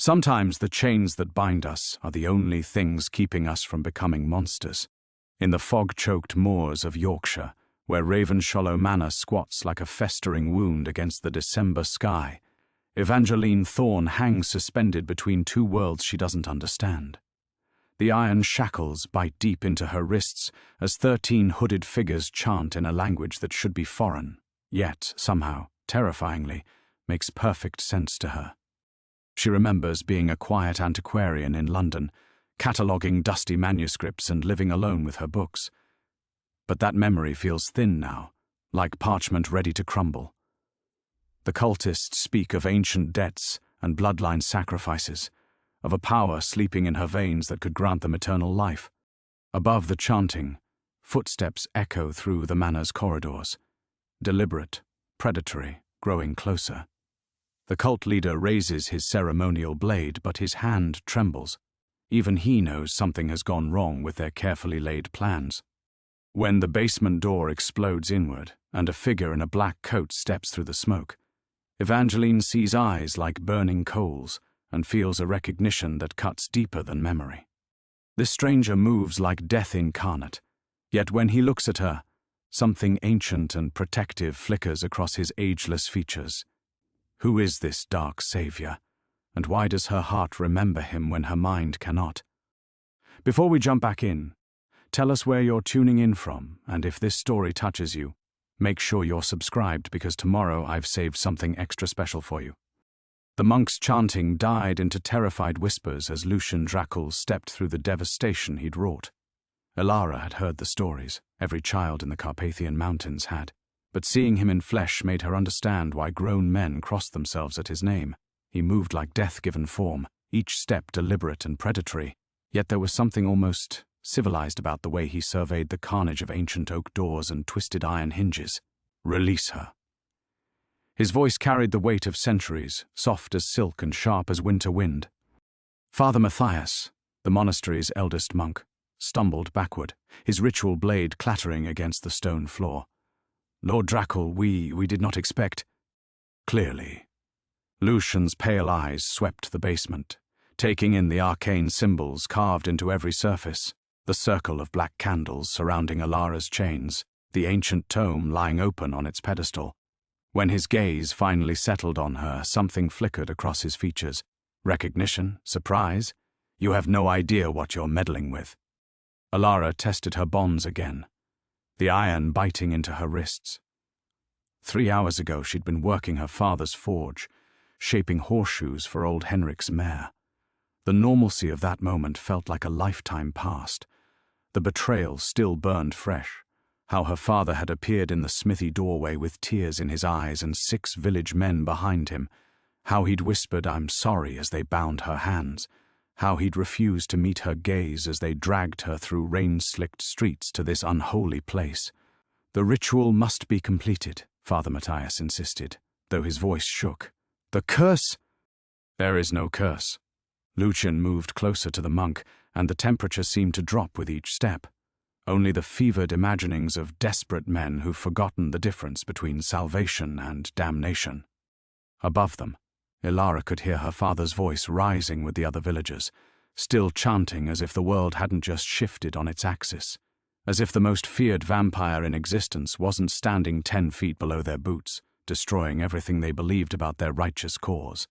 Sometimes the chains that bind us are the only things keeping us from becoming monsters. In the fog-choked moors of Yorkshire, where Ravenshollow Manor squats like a festering wound against the December sky, Evangeline Thorne hangs suspended between two worlds she doesn't understand. The iron shackles bite deep into her wrists as 13 hooded figures chant in a language that should be foreign, yet, somehow, terrifyingly, makes perfect sense to her. She remembers being a quiet antiquarian in London, cataloguing dusty manuscripts and living alone with her books. But that memory feels thin now, like parchment ready to crumble. The cultists speak of ancient debts and bloodline sacrifices, of a power sleeping in her veins that could grant them eternal life. Above the chanting, footsteps echo through the manor's corridors, deliberate, predatory, growing closer. The cult leader raises his ceremonial blade, but his hand trembles. Even he knows something has gone wrong with their carefully laid plans. When the basement door explodes inward and a figure in a black coat steps through the smoke, Evangeline sees eyes like burning coals and feels a recognition that cuts deeper than memory. This stranger moves like death incarnate, yet when he looks at her, something ancient and protective flickers across his ageless features. Who is this dark savior, and why does her heart remember him when her mind cannot? Before we jump back in, tell us where you're tuning in from, and if this story touches you, make sure you're subscribed because tomorrow I've saved something extra special for you. The monk's chanting died into terrified whispers as Lucian Dracul stepped through the devastation he'd wrought. Elara had heard the stories, every child in the Carpathian Mountains had, but seeing him in flesh made her understand why grown men crossed themselves at his name. He moved like death-given form, each step deliberate and predatory, yet there was something almost civilized about the way he surveyed the carnage of ancient oak doors and twisted iron hinges. Release her. His voice carried the weight of centuries, soft as silk and sharp as winter wind. Father Matthias, the monastery's eldest monk, stumbled backward, his ritual blade clattering against the stone floor. Lord Dracul, we did not expect. Clearly. Lucian's pale eyes swept the basement, taking in the arcane symbols carved into every surface, the circle of black candles surrounding Elara's chains, the ancient tome lying open on its pedestal. When his gaze finally settled on her, something flickered across his features. Recognition? Surprise? You have no idea what you're meddling with. Elara tested her bonds again, the iron biting into her wrists. 3 hours ago she'd been working her father's forge, shaping horseshoes for old Henrik's mare. The normalcy of that moment felt like a lifetime past. The betrayal still burned fresh. How her father had appeared in the smithy doorway with tears in his eyes and 6 village men behind him. How he'd whispered, "I'm sorry," as they bound her hands. How he'd refused to meet her gaze as they dragged her through rain-slicked streets to this unholy place. The ritual must be completed, Father Matthias insisted, though his voice shook. The curse? There is no curse. Lucian moved closer to the monk, and the temperature seemed to drop with each step. Only the fevered imaginings of desperate men who've forgotten the difference between salvation and damnation. Above them, Elara could hear her father's voice rising with the other villagers, still chanting as if the world hadn't just shifted on its axis, as if the most feared vampire in existence wasn't standing 10 feet below their boots, destroying everything they believed about their righteous cause.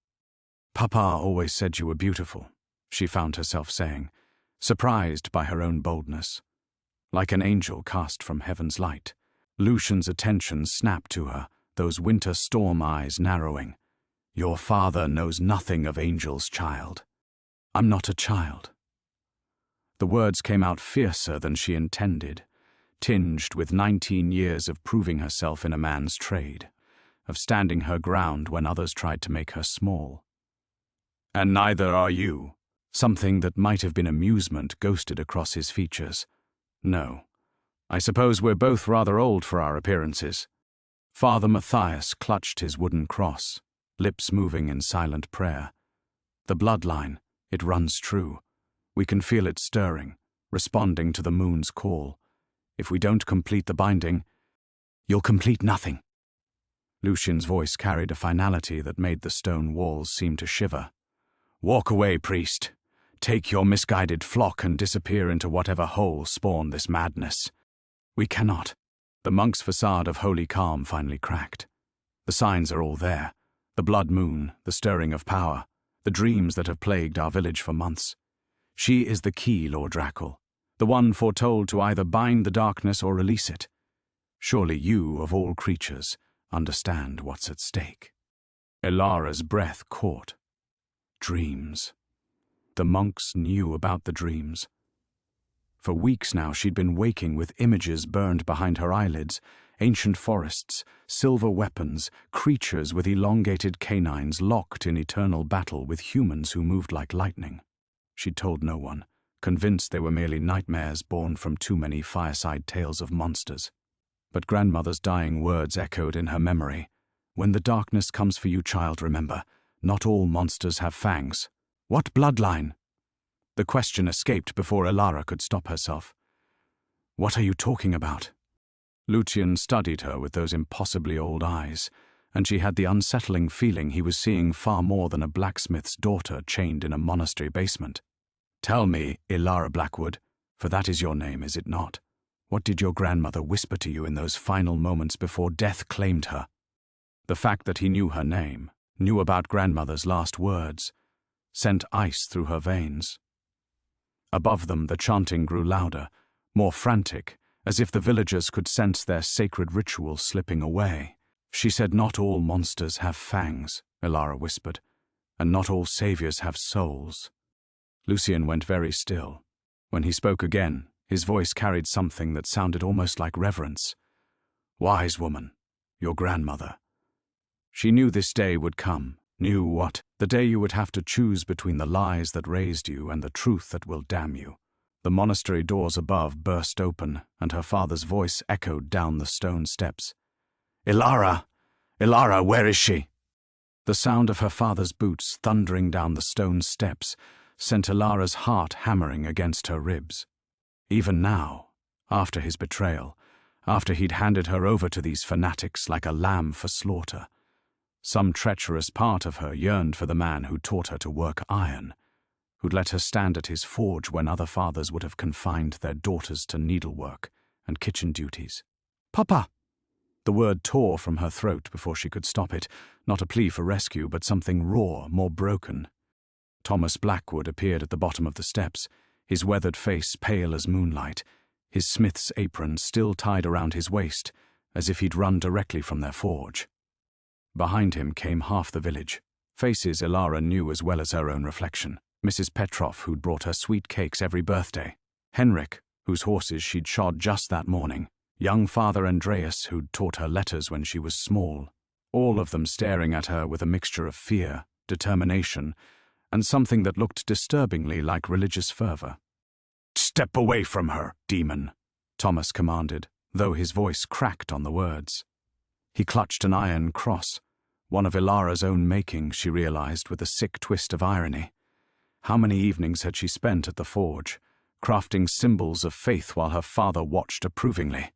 Papa always said you were beautiful, she found herself saying, surprised by her own boldness. Like an angel cast from heaven's light, Lucian's attention snapped to her, those winter storm eyes narrowing. Your father knows nothing of angels, child. I'm not a child. The words came out fiercer than she intended, tinged with 19 years of proving herself in a man's trade, of standing her ground when others tried to make her small. And neither are you. Something that might have been amusement ghosted across his features. No. I suppose we're both rather old for our appearances. Father Matthias clutched his wooden cross, lips moving in silent prayer. The bloodline, it runs true. We can feel it stirring, responding to the moon's call. If we don't complete the binding, you'll complete nothing. Lucian's voice carried a finality that made the stone walls seem to shiver. Walk away, priest. Take your misguided flock and disappear into whatever hole spawned this madness. We cannot. The monk's facade of holy calm finally cracked. The signs are all there. The blood moon, the stirring of power, the dreams that have plagued our village for months. She is the key, Lord Drackle, the one foretold to either bind the darkness or release it. Surely you, of all creatures, understand what's at stake. Ilara's breath caught. Dreams. The monks knew about the dreams. For weeks now she'd been waking with images burned behind her eyelids, ancient forests, silver weapons, creatures with elongated canines locked in eternal battle with humans who moved like lightning. She'd told no one, convinced they were merely nightmares born from too many fireside tales of monsters. But grandmother's dying words echoed in her memory. When the darkness comes for you, child, remember, not all monsters have fangs. What bloodline? The question escaped before Ilara could stop herself. What are you talking about? Lucian studied her with those impossibly old eyes, and she had the unsettling feeling he was seeing far more than a blacksmith's daughter chained in a monastery basement. Tell me, Ilara Blackwood, for that is your name, is it not? What did your grandmother whisper to you in those final moments before death claimed her? The fact that he knew her name, knew about grandmother's last words, sent ice through her veins. Above them, the chanting grew louder, more frantic, as if the villagers could sense their sacred ritual slipping away. She said, "Not all monsters have fangs," Ilara whispered, "and not all saviors have souls." Lucian went very still. When he spoke again, his voice carried something that sounded almost like reverence. "Wise woman, your grandmother. She knew this day would come, knew what? The day you would have to choose between the lies that raised you and the truth that will damn you." The monastery doors above burst open, and her father's voice echoed down the stone steps. "Ilara! Ilara, where is she?" The sound of her father's boots thundering down the stone steps sent Ilara's heart hammering against her ribs. Even now, after his betrayal, after he'd handed her over to these fanatics like a lamb for slaughter, some treacherous part of her yearned for the man who taught her to work iron, who'd let her stand at his forge when other fathers would have confined their daughters to needlework and kitchen duties. "Papa!" The word tore from her throat before she could stop it, not a plea for rescue, but something raw, more broken. Thomas Blackwood appeared at the bottom of the steps, his weathered face pale as moonlight, his smith's apron still tied around his waist, as if he'd run directly from their forge. Behind him came half the village, faces Ilara knew as well as her own reflection. Mrs. Petroff, who'd brought her sweet cakes every birthday, Henrik, whose horses she'd shod just that morning, young Father Andreas, who'd taught her letters when she was small, all of them staring at her with a mixture of fear, determination, and something that looked disturbingly like religious fervor. "Step away from her, demon," Thomas commanded, though his voice cracked on the words. He clutched an iron cross, one of Ilara's own making, she realized with a sick twist of irony. How many evenings had she spent at the forge, crafting symbols of faith while her father watched approvingly?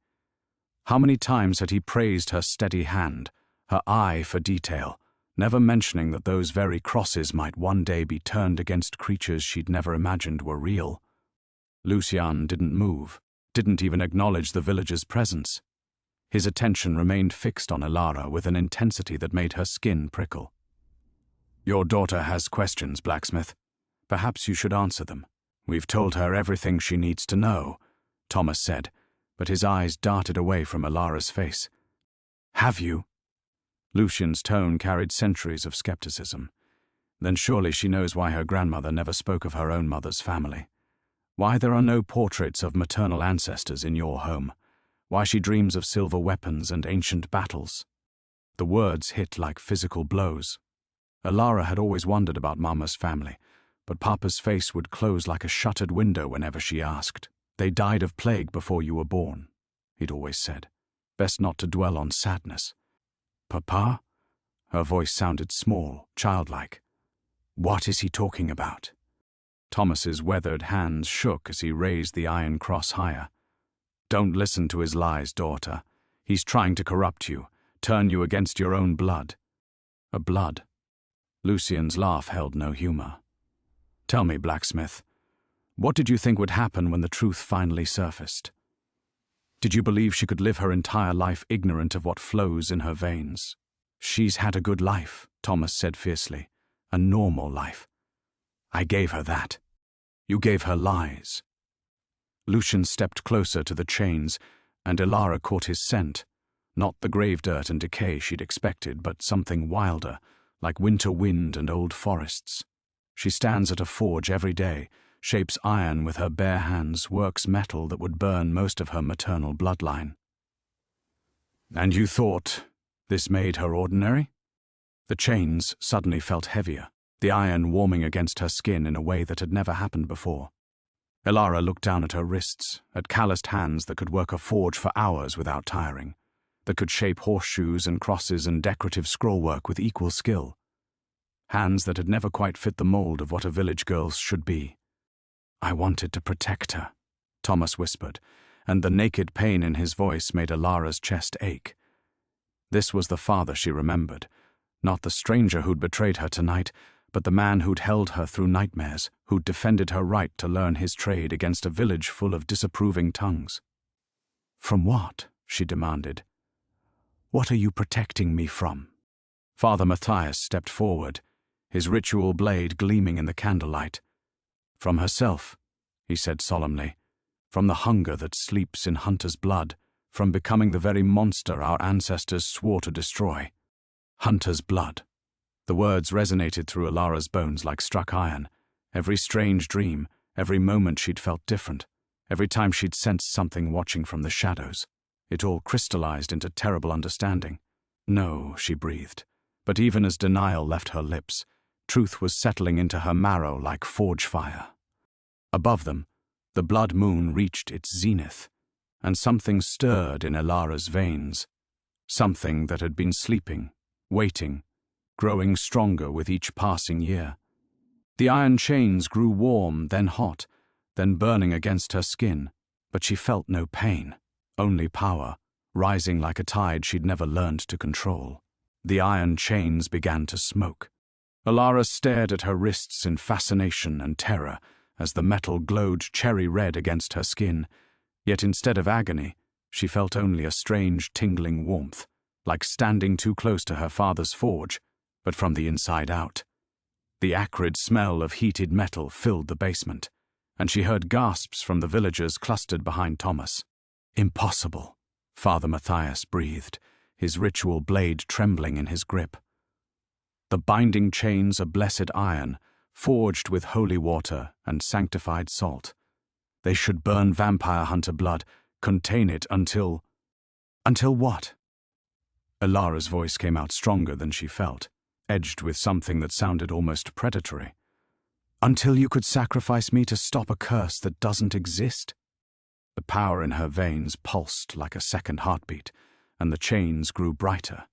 How many times had he praised her steady hand, her eye for detail, never mentioning that those very crosses might one day be turned against creatures she'd never imagined were real? Lucian didn't move, didn't even acknowledge the villager's presence. His attention remained fixed on Ilara with an intensity that made her skin prickle. "Your daughter has questions, blacksmith. Perhaps you should answer them. We've told her everything she needs to know," Thomas said, but his eyes darted away from Ilara's face. "Have you?" Lucian's tone carried centuries of skepticism. Then surely she knows why her grandmother never spoke of her own mother's family. Why there are no portraits of maternal ancestors in your home. Why she dreams of silver weapons and ancient battles. The words hit like physical blows. Ilara had always wondered about Mama's family, but Papa's face would close like a shuttered window whenever she asked. "They died of plague before you were born," he'd always said. "Best not to dwell on sadness." "Papa?" Her voice sounded small, childlike. "What is he talking about?" Thomas's weathered hands shook as he raised the iron cross higher. "Don't listen to his lies, daughter. He's trying to corrupt you, turn you against your own blood." A blood? Lucian's laugh held no humor. Tell me, blacksmith, what did you think would happen when the truth finally surfaced? Did you believe she could live her entire life ignorant of what flows in her veins? She's had a good life, Thomas said fiercely. A normal life. I gave her that. You gave her lies. Lucian stepped closer to the chains, and Ilara caught his scent. Not the grave dirt and decay she'd expected, but something wilder, like winter wind and old forests. She stands at a forge every day, shapes iron with her bare hands, works metal that would burn most of her maternal bloodline. And you thought this made her ordinary? The chains suddenly felt heavier, the iron warming against her skin in a way that had never happened before. Ilara looked down at her wrists, at calloused hands that could work a forge for hours without tiring, that could shape horseshoes and crosses and decorative scrollwork with equal skill. Hands that had never quite fit the mold of what a village girl's should be. I wanted to protect her, Thomas whispered, and the naked pain in his voice made Ilara's chest ache. This was the father she remembered, not the stranger who'd betrayed her tonight, but the man who'd held her through nightmares, who'd defended her right to learn his trade against a village full of disapproving tongues. From what? She demanded. What are you protecting me from? Father Matthias stepped forward, his ritual blade gleaming in the candlelight. From herself, he said solemnly, from the hunger that sleeps in Hunter's blood, from becoming the very monster our ancestors swore to destroy. Hunter's blood. The words resonated through Ilara's bones like struck iron. Every strange dream, every moment she'd felt different, every time she'd sensed something watching from the shadows. It all crystallized into terrible understanding. No, she breathed. But even as denial left her lips, truth was settling into her marrow like forge fire. Above them, the blood moon reached its zenith, and something stirred in Ilara's veins. Something that had been sleeping, waiting, growing stronger with each passing year. The iron chains grew warm, then hot, then burning against her skin, but she felt no pain, only power, rising like a tide she'd never learned to control. The iron chains began to smoke. Ilara stared at her wrists in fascination and terror as the metal glowed cherry red against her skin, yet instead of agony, she felt only a strange tingling warmth, like standing too close to her father's forge, but from the inside out. The acrid smell of heated metal filled the basement, and she heard gasps from the villagers clustered behind Thomas. Impossible, Father Matthias breathed, his ritual blade trembling in his grip. The binding chains of blessed iron, forged with holy water and sanctified salt. They should burn vampire hunter blood, contain it until... Until what? Ilara's voice came out stronger than she felt, edged with something that sounded almost predatory. Until you could sacrifice me to stop a curse that doesn't exist? The power in her veins pulsed like a second heartbeat, and the chains grew brighter.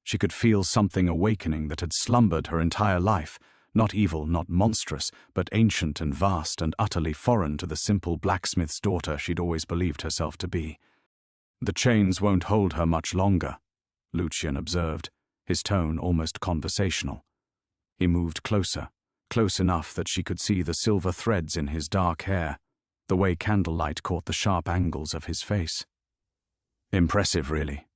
She could feel something awakening that had slumbered her entire life, not evil, not monstrous, but ancient and vast and utterly foreign to the simple blacksmith's daughter she'd always believed herself to be. The chains won't hold her much longer, Lucian observed, his tone almost conversational. He moved closer, close enough that she could see the silver threads in his dark hair, the way candlelight caught the sharp angles of his face. Impressive, really.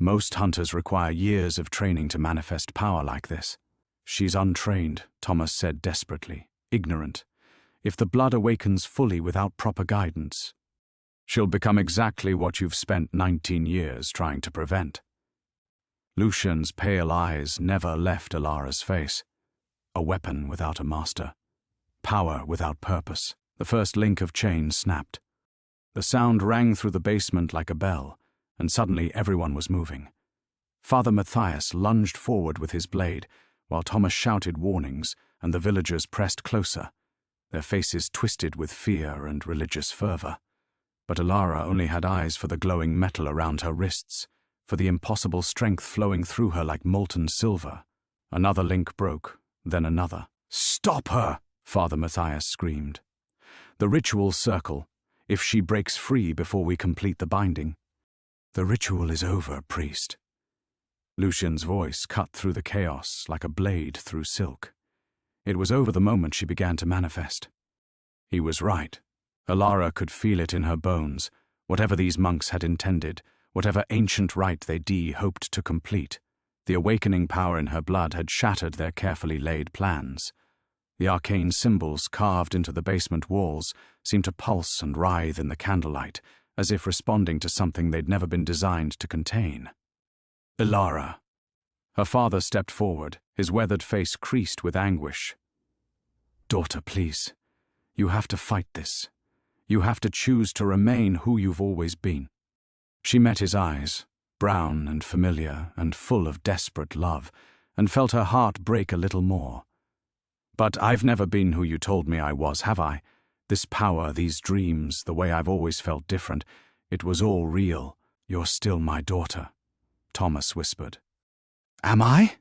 Most hunters require years of training to manifest power like this. She's untrained, Thomas said desperately, ignorant. If the blood awakens fully without proper guidance, she'll become exactly what you've spent 19 years trying to prevent. Lucian's pale eyes never left Ilara's face. A weapon without a master. Power without purpose. The first link of chain snapped. The sound rang through the basement like a bell, and suddenly everyone was moving. Father Matthias lunged forward with his blade, while Thomas shouted warnings, and the villagers pressed closer, their faces twisted with fear and religious fervor. But Ilara only had eyes for the glowing metal around her wrists, for the impossible strength flowing through her like molten silver. Another link broke, then another. "Stop her!" Father Matthias screamed. "The ritual circle, if she breaks free before we complete the binding." "The ritual is over, priest." Lucian's voice cut through the chaos like a blade through silk. It was over the moment she began to manifest. He was right. Elara could feel it in her bones, whatever these monks had intended, whatever ancient rite they hoped to complete. The awakening power in her blood had shattered their carefully laid plans. The arcane symbols carved into the basement walls seemed to pulse and writhe in the candlelight, as if responding to something they'd never been designed to contain. Elara. Her father stepped forward, his weathered face creased with anguish. Daughter, please. You have to fight this. You have to choose to remain who you've always been. She met his eyes, brown and familiar and full of desperate love, and felt her heart break a little more. But I've never been who you told me I was, have I? This power, these dreams, the way I've always felt different, it was all real. You're still my daughter, Thomas whispered. Am I?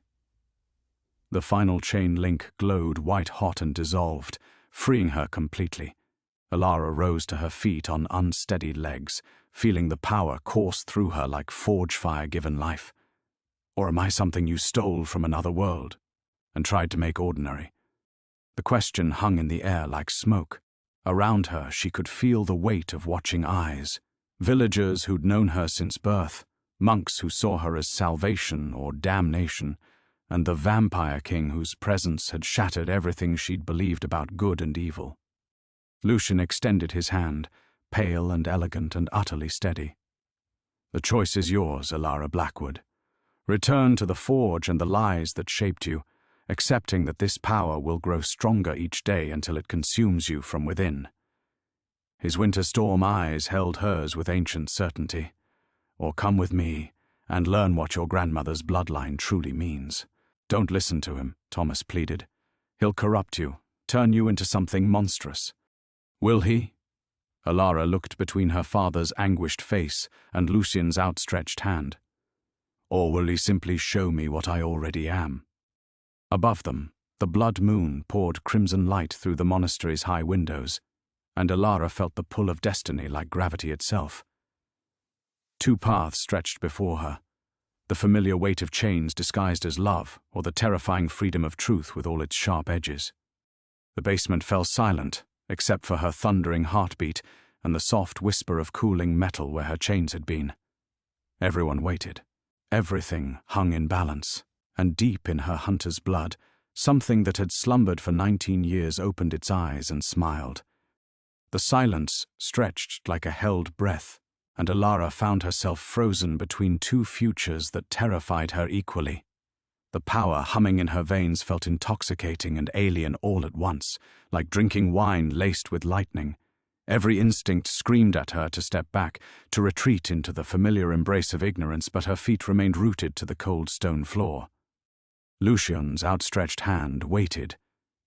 The final chain link glowed white-hot and dissolved, freeing her completely. Elara rose to her feet on unsteady legs, feeling the power course through her like forge fire given life. Or am I something you stole from another world and tried to make ordinary? The question hung in the air like smoke. Around her she could feel the weight of watching eyes, villagers who'd known her since birth, monks who saw her as salvation or damnation, and the vampire king whose presence had shattered everything she'd believed about good and evil. Lucian extended his hand, pale and elegant and utterly steady. The choice is yours, Elara Blackwood. Return to the forge and the lies that shaped you, accepting that this power will grow stronger each day until it consumes you from within. His winter storm eyes held hers with ancient certainty. Or come with me and learn what your grandmother's bloodline truly means. Don't listen to him, Thomas pleaded. He'll corrupt you, turn you into something monstrous. Will he? Elara looked between her father's anguished face and Lucian's outstretched hand. Or will he simply show me what I already am? Above them, the blood moon poured crimson light through the monastery's high windows, and Elara felt the pull of destiny like gravity itself. Two paths stretched before her, the familiar weight of chains disguised as love, or the terrifying freedom of truth with all its sharp edges. The basement fell silent, except for her thundering heartbeat and the soft whisper of cooling metal where her chains had been. Everyone waited. Everything hung in balance, and deep in her hunter's blood, something that had slumbered for 19 years opened its eyes and smiled. The silence stretched like a held breath, and Elara found herself frozen between two futures that terrified her equally. The power humming in her veins felt intoxicating and alien all at once, like drinking wine laced with lightning. Every instinct screamed at her to step back, to retreat into the familiar embrace of ignorance, but her feet remained rooted to the cold stone floor. Lucian's outstretched hand waited,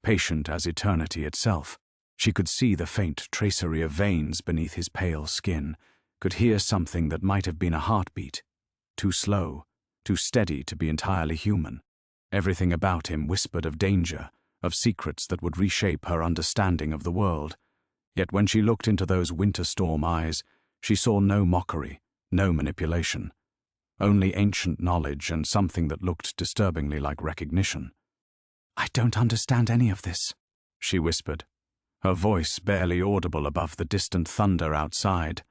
patient as eternity itself. She could see the faint tracery of veins beneath his pale skin, could hear something that might have been a heartbeat, too slow, too steady to be entirely human. Everything about him whispered of danger, of secrets that would reshape her understanding of the world. Yet when she looked into those winter storm eyes, she saw no mockery, no manipulation, only ancient knowledge and something that looked disturbingly like recognition. I don't understand any of this, she whispered, her voice barely audible above the distant thunder outside.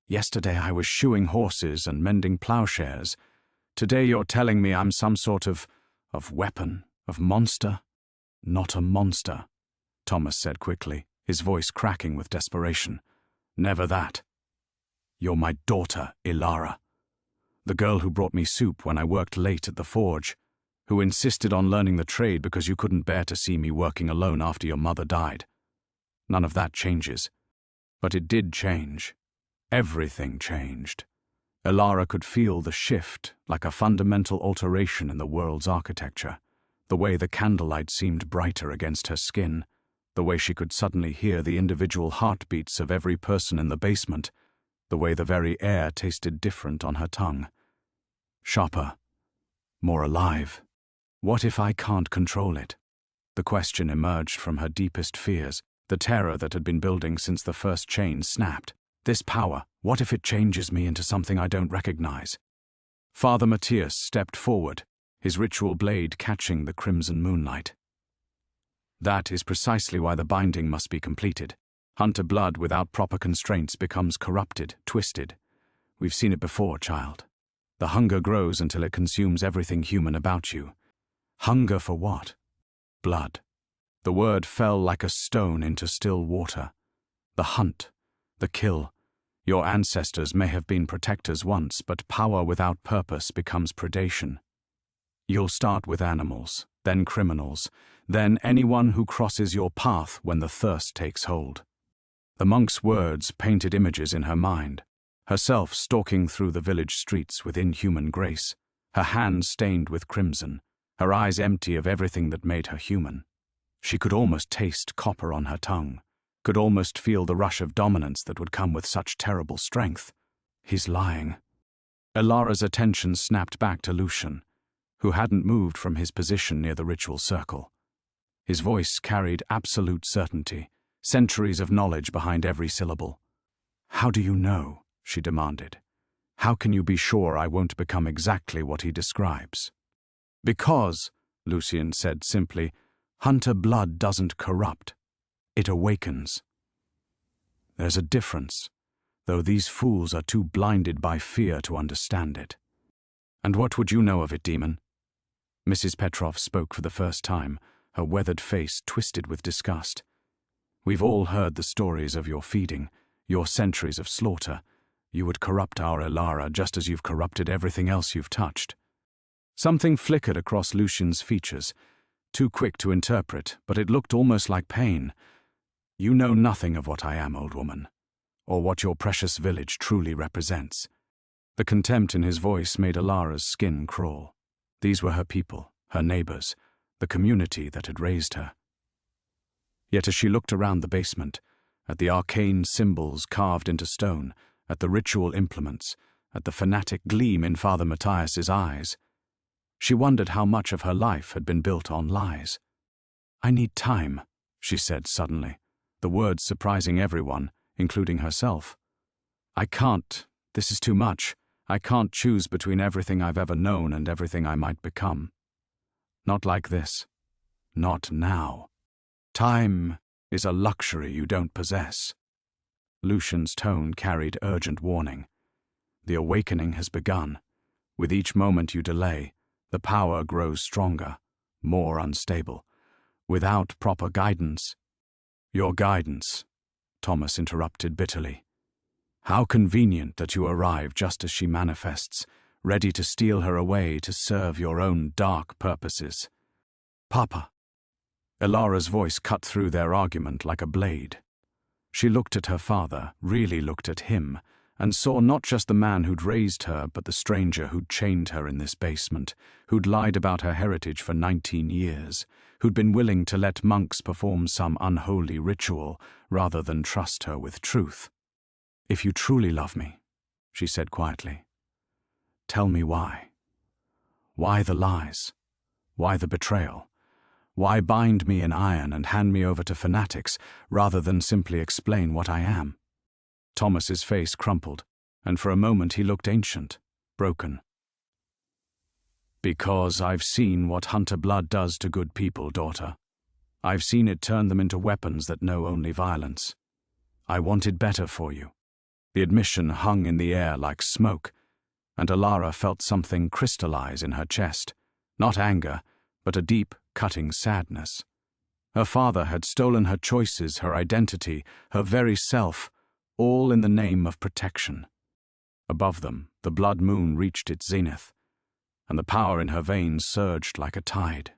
Yesterday I was shoeing horses and mending plowshares. Today you're telling me I'm some sort of weapon, of monster? Not a monster, Thomas said quickly, his voice cracking with desperation. Never that. You're my daughter, Elara. The girl who brought me soup when I worked late at the forge, who insisted on learning the trade because you couldn't bear to see me working alone after your mother died. None of that changes. But it did change. Everything changed. Elara could feel the shift, like a fundamental alteration in the world's architecture. The way the candlelight seemed brighter against her skin, the way she could suddenly hear the individual heartbeats of every person in the basement, the way the very air tasted different on her tongue. Sharper, more alive. What if I can't control it? The question emerged from her deepest fears, the terror that had been building since the first chain snapped. This power, what if it changes me into something I don't recognize? Father Matthias stepped forward, his ritual blade catching the crimson moonlight. That is precisely why the binding must be completed. Hunter blood without proper constraints becomes corrupted, twisted. We've seen it before, child. The hunger grows until it consumes everything human about you. Hunger for what? Blood. The word fell like a stone into still water. The hunt, the kill. Your ancestors may have been protectors once, but power without purpose becomes predation. You'll start with animals, then criminals, then anyone who crosses your path when the thirst takes hold. The monk's words painted images in her mind, herself stalking through the village streets with inhuman grace, her hands stained with crimson, her eyes empty of everything that made her human. She could almost taste copper on her tongue, could almost feel the rush of dominance that would come with such terrible strength. He's lying. Elara's attention snapped back to Lucian, who hadn't moved from his position near the ritual circle. His voice carried absolute certainty, centuries of knowledge behind every syllable. "How do you know?" she demanded. "How can you be sure I won't become exactly what he describes?" "Because," Lucian said simply, "hunter blood doesn't corrupt. It awakens." There's a difference, though these fools are too blinded by fear to understand it. "And what would you know of it, demon?" Mrs. Petrov spoke for the first time, her weathered face twisted with disgust. "We've all heard the stories of your feeding, your centuries of slaughter. You would corrupt our Elara just as you've corrupted everything else you've touched." Something flickered across Lucian's features, too quick to interpret, but it looked almost like pain. "You know nothing of what I am, old woman, or what your precious village truly represents." The contempt in his voice made Elara's skin crawl. These were her people, her neighbors, the community that had raised her. Yet as she looked around the basement, at the arcane symbols carved into stone, at the ritual implements, at the fanatic gleam in Father Matthias's eyes, she wondered how much of her life had been built on lies. "I need time," she said suddenly, the words surprising everyone, including herself. "I can't. This is too much. I can't choose between everything I've ever known and everything I might become. Not like this. Not now. Time is a luxury you don't possess." Lucian's tone carried urgent warning. "The awakening has begun. With each moment you delay, the power grows stronger, more unstable. Without proper guidance—" "Your guidance," Thomas interrupted bitterly. "How convenient that you arrive just as she manifests, ready to steal her away to serve your own dark purposes." "Papa." Elara's voice cut through their argument like a blade. She looked at her father, really looked at him, and saw not just the man who'd raised her, but the stranger who'd chained her in this basement, who'd lied about her heritage for 19 years, who'd been willing to let monks perform some unholy ritual rather than trust her with truth. "If you truly love me," she said quietly, "tell me why. Why the lies? Why the betrayal? Why bind me in iron and hand me over to fanatics rather than simply explain what I am?" Thomas's face crumpled, and for a moment he looked ancient, broken. "Because I've seen what hunter blood does to good people, daughter. I've seen it turn them into weapons that know only violence. I wanted better for you." The admission hung in the air like smoke, and Elara felt something crystallize in her chest, not anger, but a deep, cutting sadness. Her father had stolen her choices, her identity, her very self, all in the name of protection. Above them, the blood moon reached its zenith, and the power in her veins surged like a tide.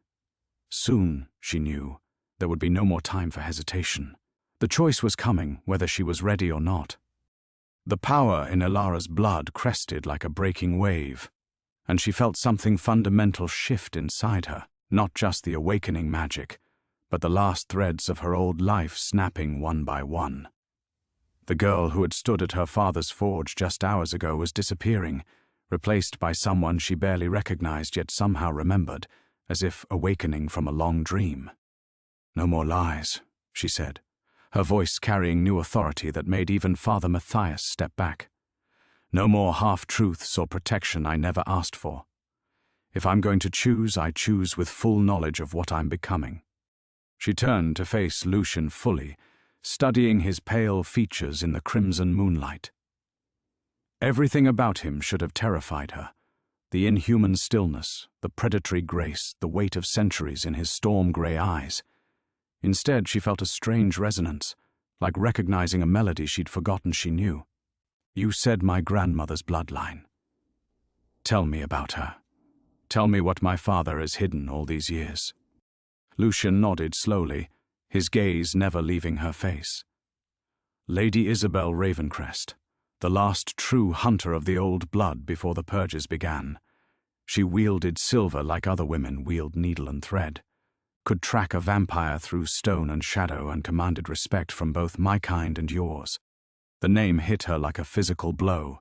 Soon, she knew, there would be no more time for hesitation. The choice was coming, whether she was ready or not. The power in Elara's blood crested like a breaking wave, and she felt something fundamental shift inside her, not just the awakening magic, but the last threads of her old life snapping one by one. The girl who had stood at her father's forge just hours ago was disappearing, replaced by someone she barely recognized yet somehow remembered, as if awakening from a long dream. "No more lies," she said, her voice carrying new authority that made even Father Matthias step back. "No more half-truths or protection I never asked for. If I'm going to choose, I choose with full knowledge of what I'm becoming." She turned to face Lucian fully, studying his pale features in the crimson moonlight. Everything about him should have terrified her. The inhuman stillness, the predatory grace, the weight of centuries in his storm-grey eyes. Instead, she felt a strange resonance, like recognizing a melody she'd forgotten she knew. "You said my grandmother's bloodline. Tell me about her. Tell me what my father has hidden all these years." Lucian nodded slowly, his gaze never leaving her face. Lady Isabel Ravencrest, the last true hunter of the old blood before the purges began. She wielded silver like other women wield needle and thread, could track a vampire through stone and shadow, and commanded respect from both my kind and yours. The name hit her like a physical blow,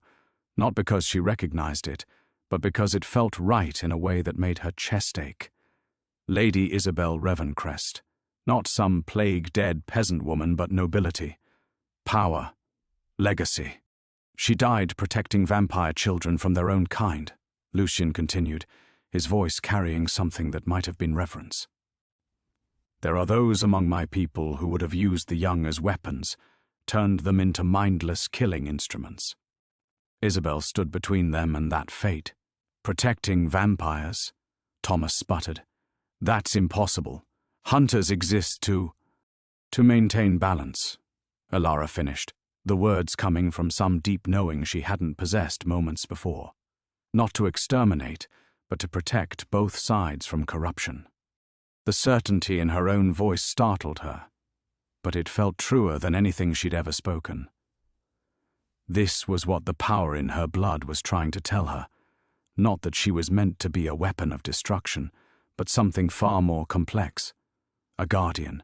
not because she recognized it, but because it felt right in a way that made her chest ache. Lady Isabel Ravencrest, not some plague-dead peasant woman, but nobility, power, legacy. She died protecting vampire children from their own kind, Lucian continued, his voice carrying something that might have been reverence. There are those among my people who would have used the young as weapons, turned them into mindless killing instruments. Isabel stood between them and that fate. Protecting vampires, Thomas sputtered. That's impossible. Hunters exist to maintain balance, Elara finished, the words coming from some deep knowing she hadn't possessed moments before. Not to exterminate, but to protect both sides from corruption. The certainty in her own voice startled her, but it felt truer than anything she'd ever spoken. This was what the power in her blood was trying to tell her, not that she was meant to be a weapon of destruction, but something far more complex. A guardian,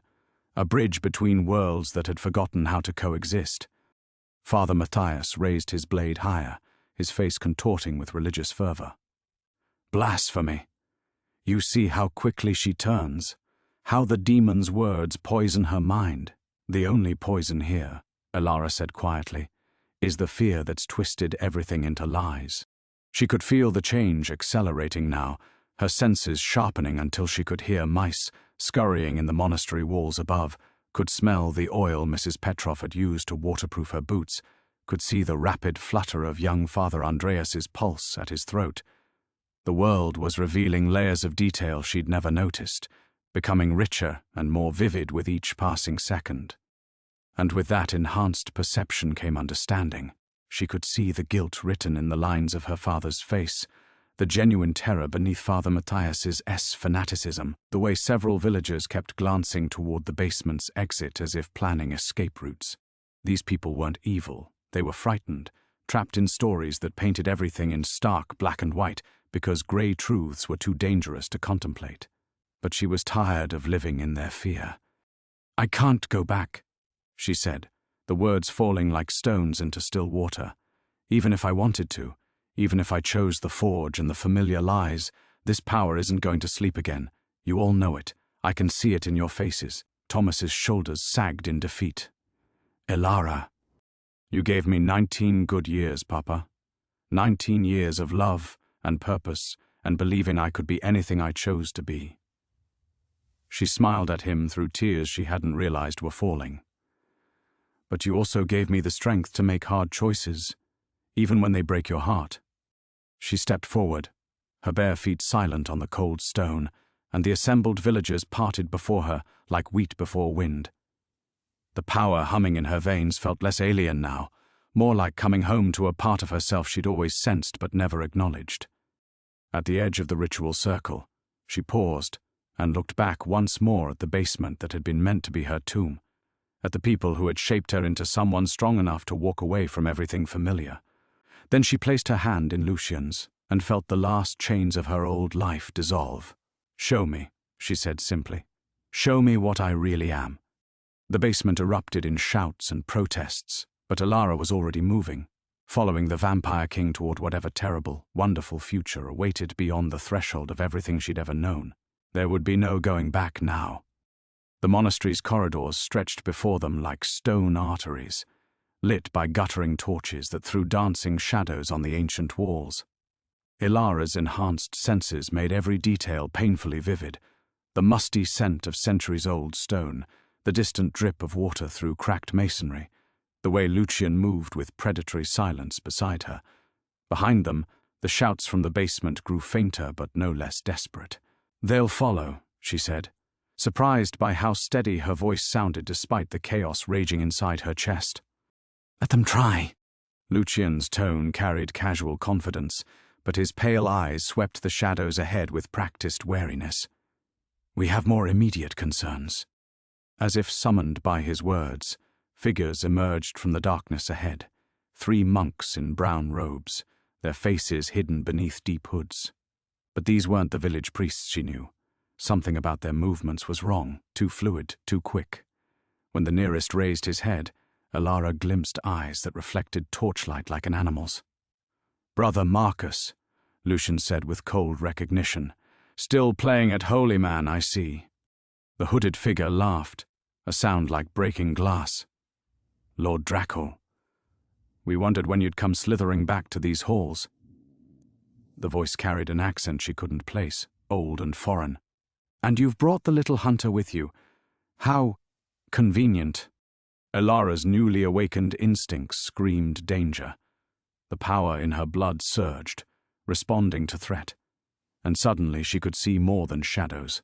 a bridge between worlds that had forgotten how to coexist. Father Matthias raised his blade higher, his face contorting with religious fervor. Blasphemy! You see how quickly she turns, how the demon's words poison her mind. The only poison here, Elara said quietly, is the fear that's twisted everything into lies. She could feel the change accelerating now, her senses sharpening until she could hear mice scurrying in the monastery walls above, could smell the oil Mrs. Petrov had used to waterproof her boots, could see the rapid flutter of young Father Andreas's pulse at his throat. The world was revealing layers of detail she'd never noticed, becoming richer and more vivid with each passing second. And with that enhanced perception came understanding. She could see the guilt written in the lines of her father's face, the genuine terror beneath Father Matthias's fanaticism, the way several villagers kept glancing toward the basement's exit as if planning escape routes. These people weren't evil, they were frightened, trapped in stories that painted everything in stark black and white because grey truths were too dangerous to contemplate. But she was tired of living in their fear. "I can't go back," she said, the words falling like stones into still water. "Even if I wanted to, even if I chose the forge and the familiar lies, this power isn't going to sleep again. You all know it. I can see it in your faces." Thomas's shoulders sagged in defeat. "Elara, you gave me 19 good years, Papa. 19 years of love and purpose and believing I could be anything I chose to be." She smiled at him through tears she hadn't realized were falling. "But you also gave me the strength to make hard choices, even when they break your heart." She stepped forward, her bare feet silent on the cold stone, and the assembled villagers parted before her like wheat before wind. The power humming in her veins felt less alien now, more like coming home to a part of herself she'd always sensed but never acknowledged. At the edge of the ritual circle, she paused and looked back once more at the basement that had been meant to be her tomb, at the people who had shaped her into someone strong enough to walk away from everything familiar. Then she placed her hand in Lucian's and felt the last chains of her old life dissolve. "Show me," she said simply. "Show me what I really am." The basement erupted in shouts and protests, but Elara was already moving, following the Vampire King toward whatever terrible, wonderful future awaited beyond the threshold of everything she'd ever known. There would be no going back now. The monastery's corridors stretched before them like stone arteries, lit by guttering torches that threw dancing shadows on the ancient walls. Elara's enhanced senses made every detail painfully vivid, The musty scent of centuries-old stone, the distant drip of water through cracked masonry, the way Lucian moved with predatory silence beside her. Behind them, the shouts from the basement grew fainter but no less desperate. "They'll follow," she said, surprised by how steady her voice sounded despite the chaos raging inside her chest. "Let them try." Lucian's tone carried casual confidence, but his pale eyes swept the shadows ahead with practiced wariness. "We have more immediate concerns." As if summoned by his words, figures emerged from the darkness ahead, 3 monks in brown robes, their faces hidden beneath deep hoods. But these weren't the village priests, she knew. Something about their movements was wrong, too fluid, too quick. When the nearest raised his head, Alara glimpsed eyes that reflected torchlight like an animal's. "Brother Marcus," Lucian said with cold recognition. "Still playing at holy man, I see." The hooded figure laughed, a sound like breaking glass. "Lord Draco. We wondered when you'd come slithering back to these halls." The voice carried an accent she couldn't place, old and foreign. "And you've brought the little hunter with you. How convenient." Alara's newly awakened instincts screamed danger. The power in her blood surged, responding to threat. And suddenly she could see more than shadows.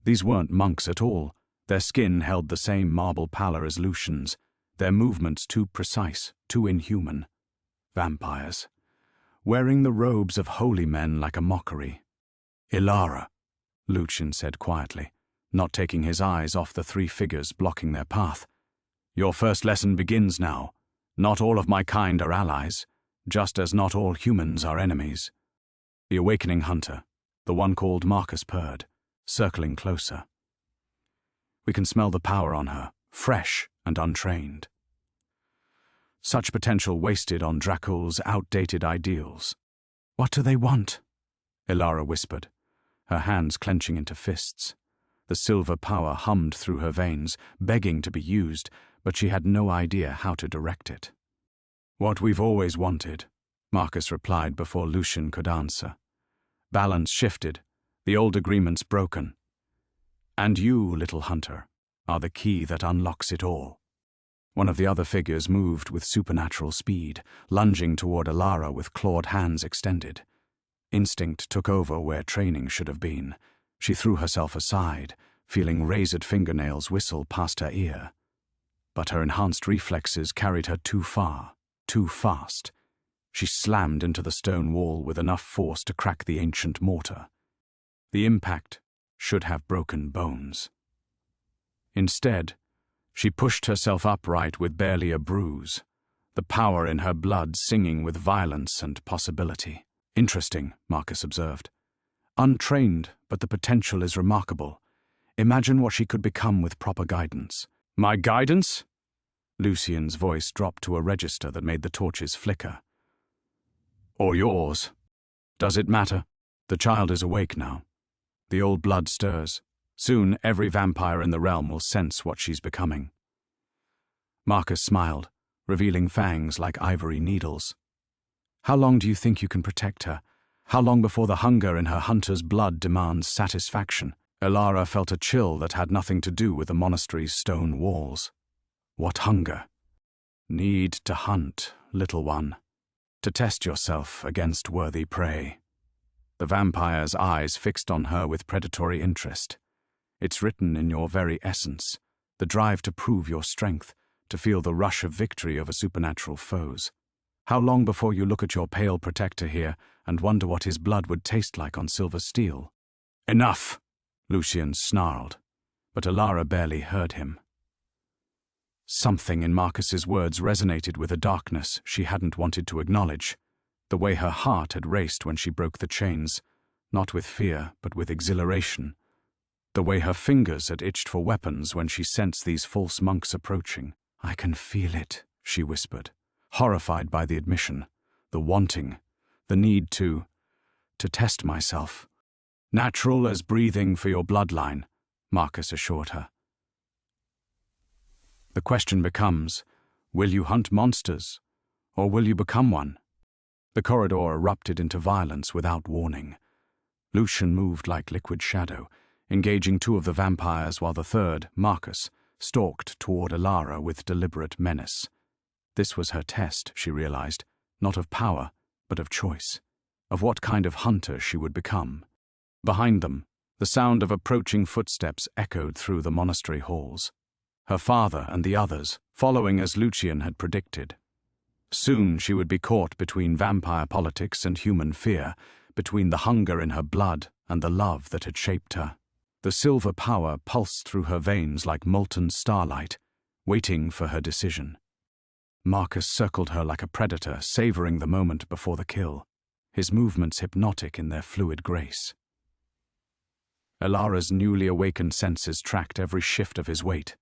These weren't monks at all. Their skin held the same marble pallor as Lucian's, their movements too precise, too inhuman. Vampires, wearing the robes of holy men like a mockery. "Ilara," Lucian said quietly, not taking his eyes off the 3 figures blocking their path. "Your first lesson begins now. Not all of my kind are allies, just as not all humans are enemies." The awakening hunter, the one called Marcus, purred, circling closer. "We can smell the power on her, fresh and untrained." Such potential wasted on Dracul's outdated ideals. "What do they want?" Ilara whispered, her hands clenching into fists. The silver power hummed through her veins, begging to be used, but she had no idea how to direct it. "What we've always wanted," Marcus replied before Lucian could answer. Balance shifted, the old agreements broken. "And you, little hunter, are the key that unlocks it all." One of the other figures moved with supernatural speed, lunging toward Alara with clawed hands extended. Instinct took over where training should have been. She threw herself aside, feeling razored fingernails whistle past her ear. But her enhanced reflexes carried her too far, too fast. She slammed into the stone wall with enough force to crack the ancient mortar. The impact should have broken bones. Instead, she pushed herself upright with barely a bruise, the power in her blood singing with violence and possibility. "Interesting," Marcus observed. "Untrained, but the potential is remarkable. Imagine what she could become with proper guidance." "My guidance?" Lucian's voice dropped to a register that made the torches flicker. "Or yours? Does it matter? The child is awake now. The old blood stirs. Soon every vampire in the realm will sense what she's becoming." Marcus smiled, revealing fangs like ivory needles. "How long do you think you can protect her? How long before the hunger in her hunter's blood demands satisfaction?" Alara felt a chill that had nothing to do with the monastery's stone walls. "What hunger?" "Need to hunt, little one. To test yourself against worthy prey." The vampire's eyes fixed on her with predatory interest. "It's written in your very essence, the drive to prove your strength, to feel the rush of victory over supernatural foes. How long before you look at your pale protector here and wonder what his blood would taste like on silver steel?" "Enough!" Lucian snarled, but Alara barely heard him. Something in Marcus's words resonated with a darkness she hadn't wanted to acknowledge, the way her heart had raced when she broke the chains, not with fear but with exhilaration, the way her fingers had itched for weapons when she sensed these false monks approaching. "I can feel it," she whispered, horrified by the admission, the wanting, the need to test myself. "Natural as breathing for your bloodline," Marcus assured her. "The question becomes, will you hunt monsters, or will you become one?" The corridor erupted into violence without warning. Lucian moved like liquid shadow, engaging two of the vampires while the third, Marcus, stalked toward Elara with deliberate menace. This was her test, she realized, not of power, but of choice, of what kind of hunter she would become. Behind them, the sound of approaching footsteps echoed through the monastery halls. Her father and the others, following as Lucian had predicted. Soon she would be caught between vampire politics and human fear, between the hunger in her blood and the love that had shaped her. The silver power pulsed through her veins like molten starlight, waiting for her decision. Marcus circled her like a predator, savoring the moment before the kill, his movements hypnotic in their fluid grace. Elara's newly awakened senses tracked every shift of his weight,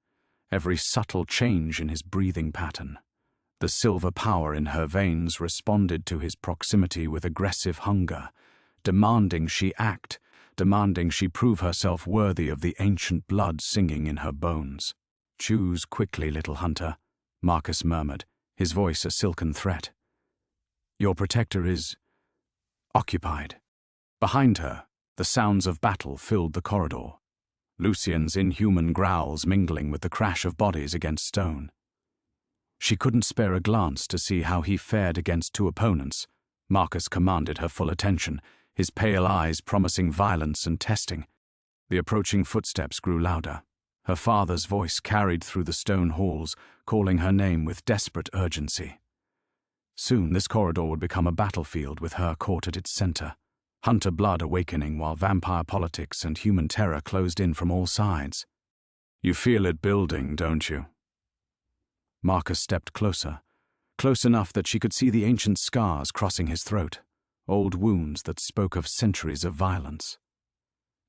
every subtle change in his breathing pattern. The silver power in her veins responded to his proximity with aggressive hunger, demanding she act, demanding she prove herself worthy of the ancient blood singing in her bones. "Choose quickly, little hunter," Marcus murmured, his voice a silken threat. "Your protector is occupied." Behind her, the sounds of battle filled the corridor, Lucian's inhuman growls mingling with the crash of bodies against stone. She couldn't spare a glance to see how he fared against two opponents. Marcus commanded her full attention, his pale eyes promising violence and testing. The approaching footsteps grew louder. Her father's voice carried through the stone halls, calling her name with desperate urgency. Soon this corridor would become a battlefield with her caught at its center, hunter blood awakening while vampire politics and human terror closed in from all sides. "You feel it building, don't you?" Marcus stepped closer, close enough that she could see the ancient scars crossing his throat, old wounds that spoke of centuries of violence.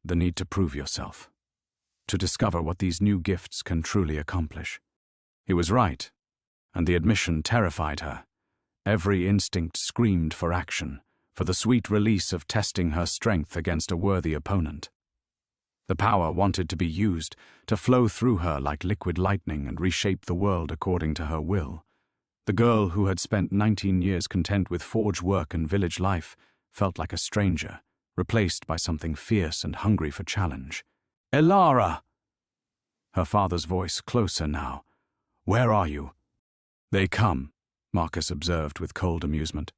The need to prove yourself, to discover what these new gifts can truly accomplish. He was right, and the admission terrified her. Every instinct screamed for action, for the sweet release of testing her strength against a worthy opponent. The power wanted to be used, to flow through her like liquid lightning and reshape the world according to her will. The girl who had spent 19 years content with forge work and village life felt like a stranger, replaced by something fierce and hungry for challenge. "Elara!" Her father's voice closer now. "Where are you?" "They come," Marcus observed with cold amusement.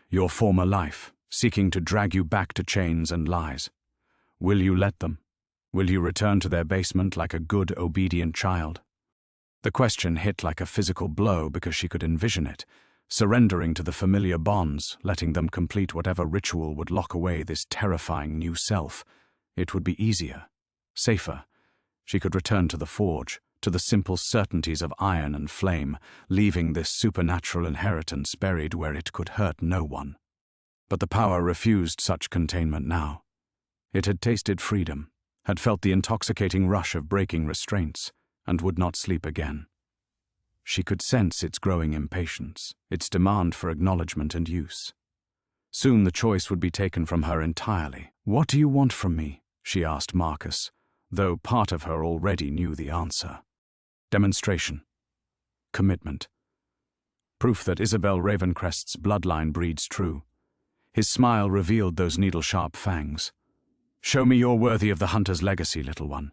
"Your former life, seeking to drag you back to chains and lies. Will you let them? Will you return to their basement like a good, obedient child?" The question hit like a physical blow because she could envision it, surrendering to the familiar bonds, letting them complete whatever ritual would lock away this terrifying new self. It would be easier, safer. She could return to the forge, to the simple certainties of iron and flame, leaving this supernatural inheritance buried where it could hurt no one. But the power refused such containment now. It had tasted freedom, had felt the intoxicating rush of breaking restraints, and would not sleep again. She could sense its growing impatience, its demand for acknowledgement and use. Soon the choice would be taken from her entirely. "What do you want from me?" she asked Marcus, though part of her already knew the answer. Demonstration. Commitment. Proof that Isabel Ravencrest's bloodline breeds true. His smile revealed those needle-sharp fangs. "Show me you're worthy of the hunter's legacy, little one.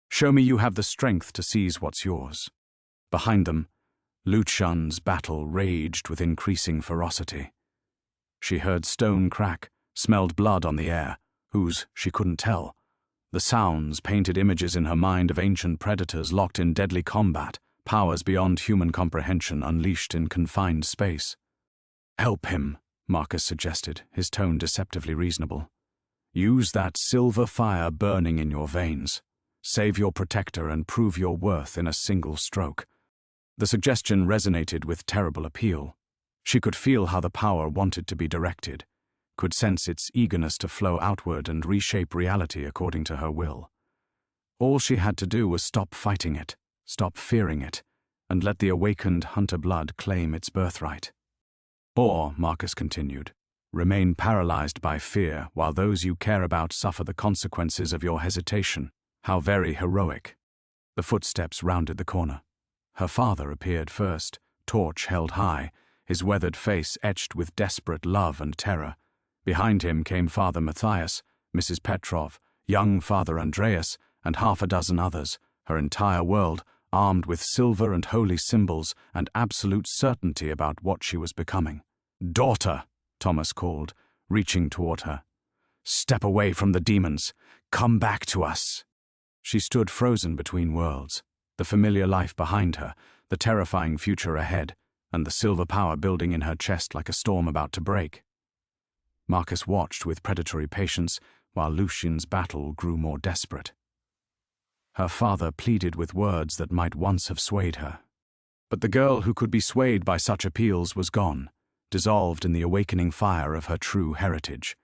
Show me you have the strength to seize what's yours." Behind them, Lucian's battle raged with increasing ferocity. She heard stone crack, smelled blood on the air, whose she couldn't tell. The sounds painted images in her mind of ancient predators locked in deadly combat, powers beyond human comprehension unleashed in confined space. "Help him," Marcus suggested, his tone deceptively reasonable. "Use that silver fire burning in your veins. Save your protector and prove your worth in a single stroke." The suggestion resonated with terrible appeal. She could feel how the power wanted to be directed, could sense its eagerness to flow outward and reshape reality according to her will. All she had to do was stop fighting it, stop fearing it, and let the awakened hunter blood claim its birthright. Or, Marcus continued, remain paralyzed by fear while those you care about suffer the consequences of your hesitation. How very heroic. The footsteps rounded the corner. Her father appeared first, torch held high, his weathered face etched with desperate love and terror. Behind him came Father Matthias, Mrs. Petrov, Young Father Andreas and half a dozen others, her entire world armed with silver and holy symbols and absolute certainty about what she was becoming. "Daughter," Thomas called, reaching toward her. "Step away from the demons. Come back to us." She stood frozen between worlds, the familiar life behind her, the terrifying future ahead, and the silver power building in her chest like a storm about to break. Marcus watched with predatory patience while Lucian's battle grew more desperate. Her father pleaded with words that might once have swayed her. But the girl who could be swayed by such appeals was gone, dissolved in the awakening fire of her true heritage.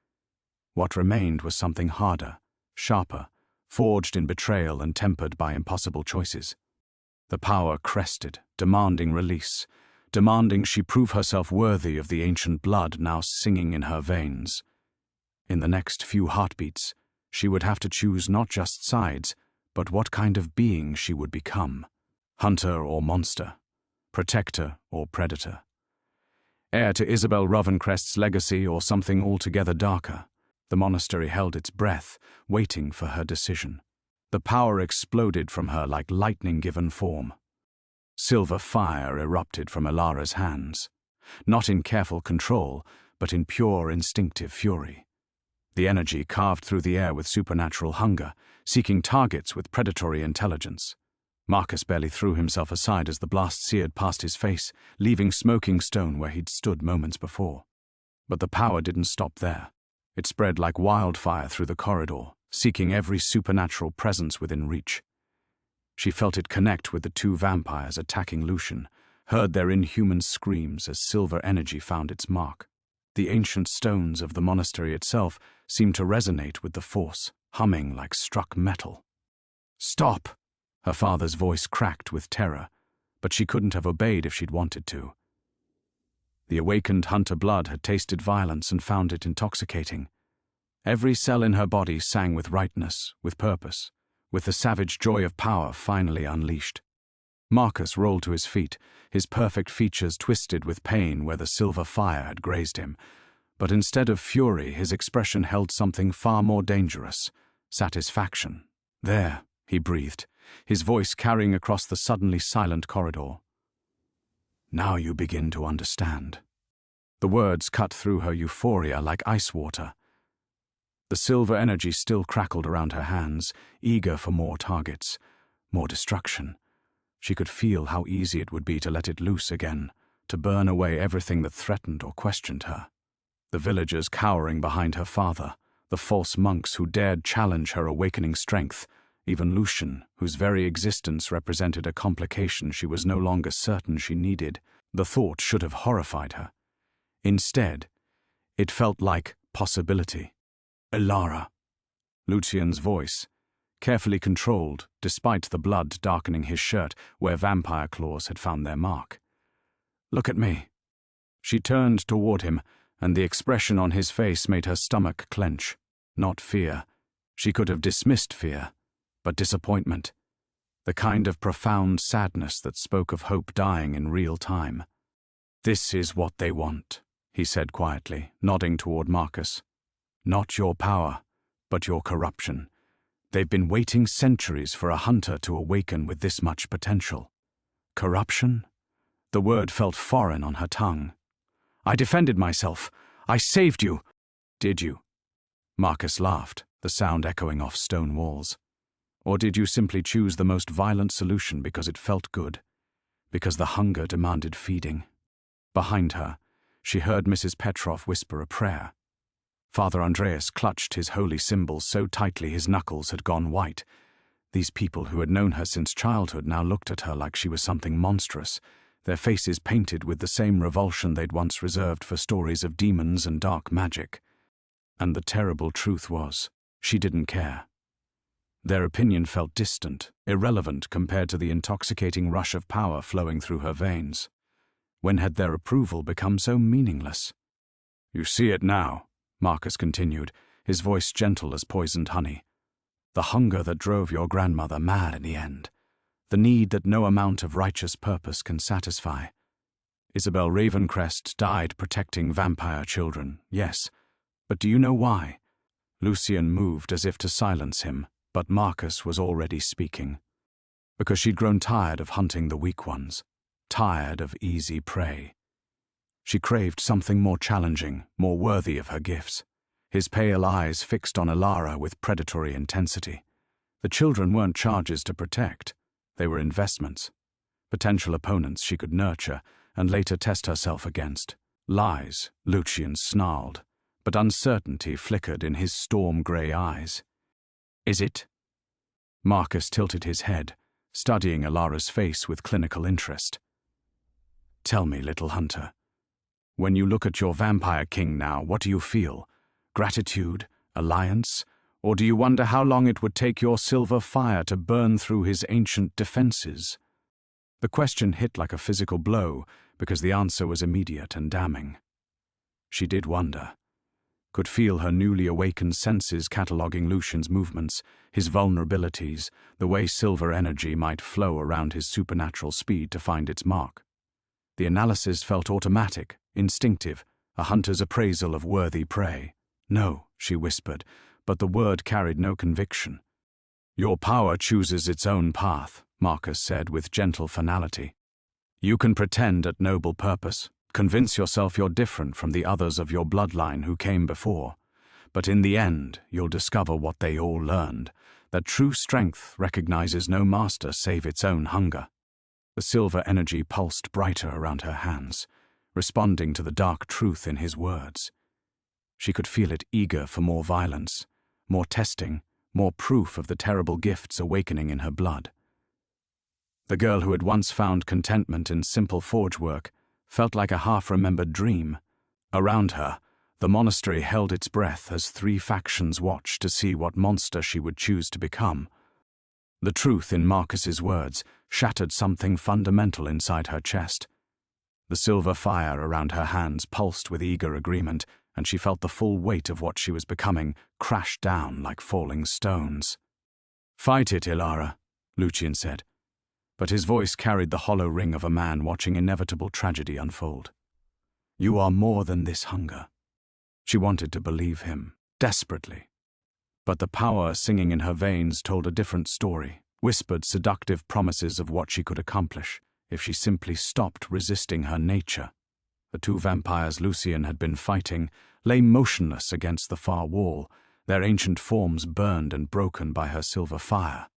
What remained was something harder, sharper, forged in betrayal and tempered by impossible choices. The power crested, demanding release, demanding she prove herself worthy of the ancient blood now singing in her veins. In the next few heartbeats, she would have to choose not just sides, but what kind of being she would become. Hunter or monster, protector or predator. Heir to Isabel Rovencrest's legacy or something altogether darker. The monastery held its breath, waiting for her decision. The power exploded from her like lightning given form. Silver fire erupted from Ilara's hands, not in careful control, but in pure instinctive fury. The energy carved through the air with supernatural hunger, seeking targets with predatory intelligence. Marcus barely threw himself aside as the blast seared past his face, leaving smoking stone where he'd stood moments before. But the power didn't stop there. It spread like wildfire through the corridor, seeking every supernatural presence within reach. She felt it connect with the two vampires attacking Lucian, heard their inhuman screams as silver energy found its mark. The ancient stones of the monastery itself seemed to resonate with the force, humming like struck metal. "Stop!" Her father's voice cracked with terror, but she couldn't have obeyed if she'd wanted to. The awakened hunter blood had tasted violence and found it intoxicating. Every cell in her body sang with rightness, with purpose, with the savage joy of power finally unleashed. Marcus rolled to his feet, his perfect features twisted with pain where the silver fire had grazed him. But instead of fury, his expression held something far more dangerous: satisfaction. "There," he breathed, his voice carrying across the suddenly silent corridor. "Now you begin to understand." The words cut through her euphoria like ice water. The silver energy still crackled around her hands, eager for more targets, more destruction. She could feel how easy it would be to let it loose again, to burn away everything that threatened or questioned her. The villagers cowering behind her father, the false monks who dared challenge her awakening strength, even Lucian, whose very existence represented a complication she was no longer certain she needed. The thought should have horrified her. Instead, it felt like possibility. "Ilara." Lucian's voice, carefully controlled despite the blood darkening his shirt where vampire claws had found their mark. "Look at me." She turned toward him, and the expression on his face made her stomach clench. Not fear. She could have dismissed fear, but disappointment. The kind of profound sadness that spoke of hope dying in real time. "This is what they want," he said quietly, nodding toward Marcus. "Not your power, but your corruption. They've been waiting centuries for a hunter to awaken with this much potential." Corruption? The word felt foreign on her tongue. "I defended myself. I saved you." "Did you?" Marcus laughed, the sound echoing off stone walls. "Or did you simply choose the most violent solution because it felt good? Because the hunger demanded feeding?" Behind her, she heard Mrs. Petrov whisper a prayer. Father Andreas clutched his holy symbols so tightly his knuckles had gone white. These people who had known her since childhood now looked at her like she was something monstrous, their faces painted with the same revulsion they'd once reserved for stories of demons and dark magic. And the terrible truth was, she didn't care. Their opinion felt distant, irrelevant compared to the intoxicating rush of power flowing through her veins. When had their approval become so meaningless? "You see it now," Marcus continued, his voice gentle as poisoned honey. "The hunger that drove your grandmother mad in the end. The need that no amount of righteous purpose can satisfy. Isabel Ravencrest died protecting vampire children, yes. But do you know why? Lucian moved as if to silence him, but Marcus was already speaking. Because she'd grown tired of hunting the weak ones, tired of easy prey. She craved something more challenging, more worthy of her gifts. His pale eyes fixed on Elara with predatory intensity. The children weren't charges to protect. They were investments. Potential opponents she could nurture and later test herself against. Lies, Lucian snarled, but uncertainty flickered in his storm-grey eyes. Is it? Marcus tilted his head, studying Elara's face with clinical interest. Tell me, little hunter. When you look at your vampire king now, what do you feel? Gratitude? Alliance? Or do you wonder how long it would take your silver fire to burn through his ancient defenses? The question hit like a physical blow because the answer was immediate and damning. She did wonder. Could feel her newly awakened senses cataloguing Lucian's movements, his vulnerabilities, the way silver energy might flow around his supernatural speed to find its mark. The analysis felt automatic, instinctive, a hunter's appraisal of worthy prey. No, she whispered, but the word carried no conviction. Your power chooses its own path, Marcus said with gentle finality. You can pretend at noble purpose, convince yourself you're different from the others of your bloodline who came before, but in the end you'll discover what they all learned, that true strength recognizes no master save its own hunger. The silver energy pulsed brighter around her hands, responding to the dark truth in his words. She could feel it eager for more violence, more testing, more proof of the terrible gifts awakening in her blood. The girl who had once found contentment in simple forge work felt like a half-remembered dream. Around her, the monastery held its breath as 3 factions watched to see what monster she would choose to become. The truth in Marcus's words shattered something fundamental inside her chest. The silver fire around her hands pulsed with eager agreement, and she felt the full weight of what she was becoming crash down like falling stones. Fight it, Elara, Lucian said, but his voice carried the hollow ring of a man watching inevitable tragedy unfold. You are more than this hunger. She wanted to believe him, desperately. But the power singing in her veins told a different story, whispered seductive promises of what she could accomplish if she simply stopped resisting her nature. The 2 vampires Lucian had been fighting lay motionless against the far wall, their ancient forms burned and broken by her silver fire.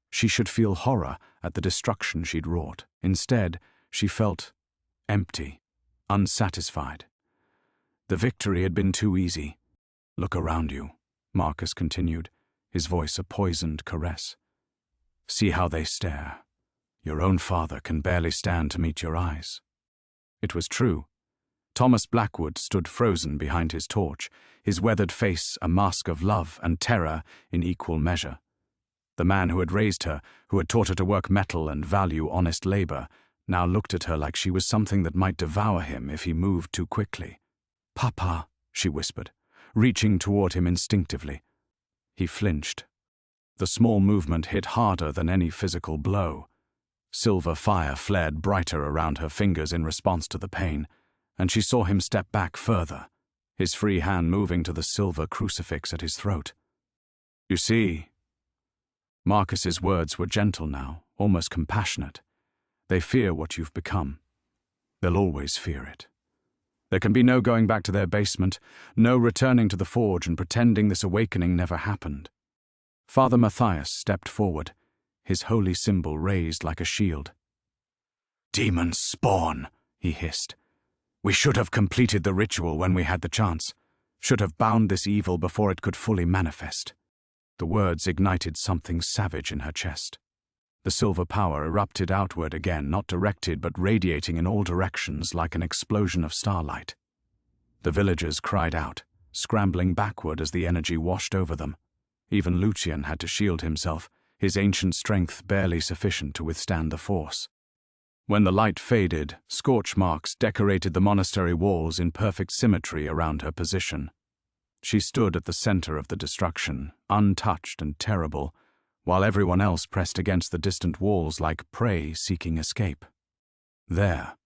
She should feel horror at the destruction she'd wrought. Instead, she felt empty, unsatisfied. The victory had been too easy. Look around you, Marcus continued, his voice a poisoned caress. See how they stare. Your own father can barely stand to meet your eyes. It was true. Thomas Blackwood stood frozen behind his torch, his weathered face a mask of love and terror in equal measure. The man who had raised her, who had taught her to work metal and value honest labor, now looked at her like she was something that might devour him if he moved too quickly. Papa, she whispered, reaching toward him instinctively. He flinched. The small movement hit harder than any physical blow. Silver fire flared brighter around her fingers in response to the pain, and she saw him step back further, his free hand moving to the silver crucifix at his throat. You see, Marcus's words were gentle now, almost compassionate. They fear what you've become. They'll always fear it. There can be no going back to their basement, no returning to the forge and pretending this awakening never happened. Father Matthias stepped forward, his holy symbol raised like a shield. Demon spawn, he hissed. We should have completed the ritual when we had the chance, should have bound this evil before it could fully manifest. The words ignited something savage in her chest. The silver power erupted outward again, not directed but radiating in all directions like an explosion of starlight. The villagers cried out, scrambling backward as the energy washed over them. Even Lucian had to shield himself, his ancient strength barely sufficient to withstand the force. When the light faded, scorch marks decorated the monastery walls in perfect symmetry around her position. She stood at the center of the destruction, untouched and terrible, while everyone else pressed against the distant walls like prey seeking escape. There,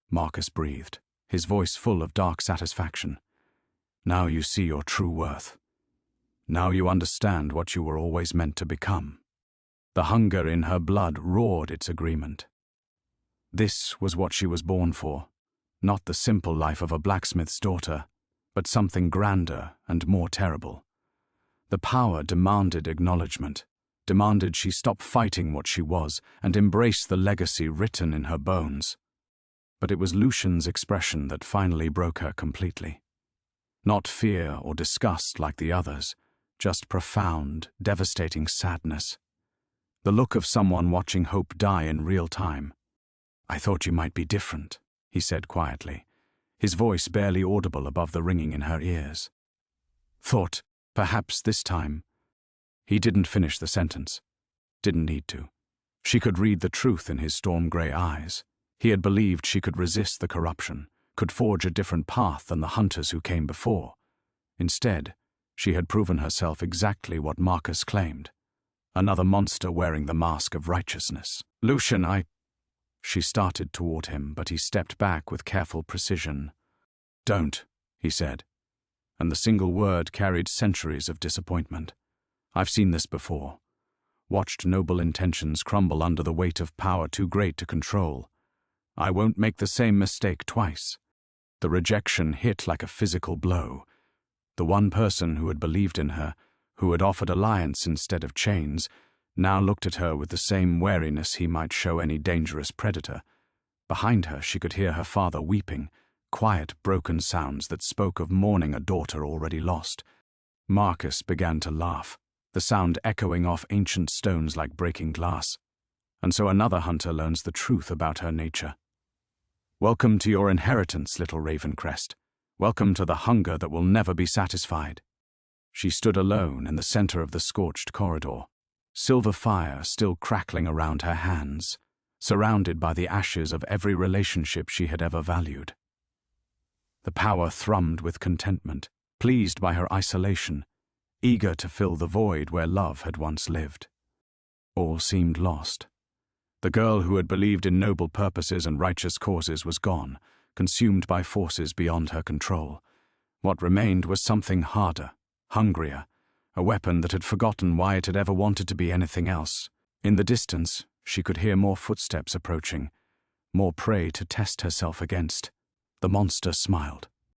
Marcus breathed, his voice full of dark satisfaction. Now you see your true worth. Now you understand what you were always meant to become." The hunger in her blood roared its agreement. This was what she was born for, not the simple life of a blacksmith's daughter, but something grander and more terrible. The power demanded acknowledgement, demanded she stop fighting what she was and embrace the legacy written in her bones. But it was Lucian's expression that finally broke her completely. Not fear or disgust like the others, just profound, devastating sadness. The look of someone watching hope die in real time. "I thought you might be different," he said quietly, his voice barely audible above the ringing in her ears. "Thought, perhaps this time—" He didn't finish the sentence. Didn't need to. She could read the truth in his storm-grey eyes. He had believed she could resist the corruption, could forge a different path than the hunters who came before. Instead, she had proven herself exactly what Marcus claimed. Another monster wearing the mask of righteousness. "Lucian, She started toward him, but he stepped back with careful precision. "Don't," he said, and the single word carried centuries of disappointment. "I've seen this before. Watched noble intentions crumble under the weight of power too great to control. I won't make the same mistake twice." The rejection hit like a physical blow. The one person who had believed in her, who had offered alliance instead of chains, now looked at her with the same wariness he might show any dangerous predator. Behind her she could hear her father weeping, quiet, broken sounds that spoke of mourning a daughter already lost. Marcus began to laugh, the sound echoing off ancient stones like breaking glass. And so another hunter learns the truth about her nature. "Welcome to your inheritance, little Ravencrest. Welcome to the hunger that will never be satisfied." She stood alone in the center of the scorched corridor, silver fire still crackling around her hands, surrounded by the ashes of every relationship she had ever valued. The power thrummed with contentment, pleased by her isolation, eager to fill the void where love had once lived. All seemed lost. The girl who had believed in noble purposes and righteous causes was gone, consumed by forces beyond her control. What remained was something harder, hungrier, a weapon that had forgotten why it had ever wanted to be anything else. In the distance, she could hear more footsteps approaching, more prey to test herself against. The monster smiled.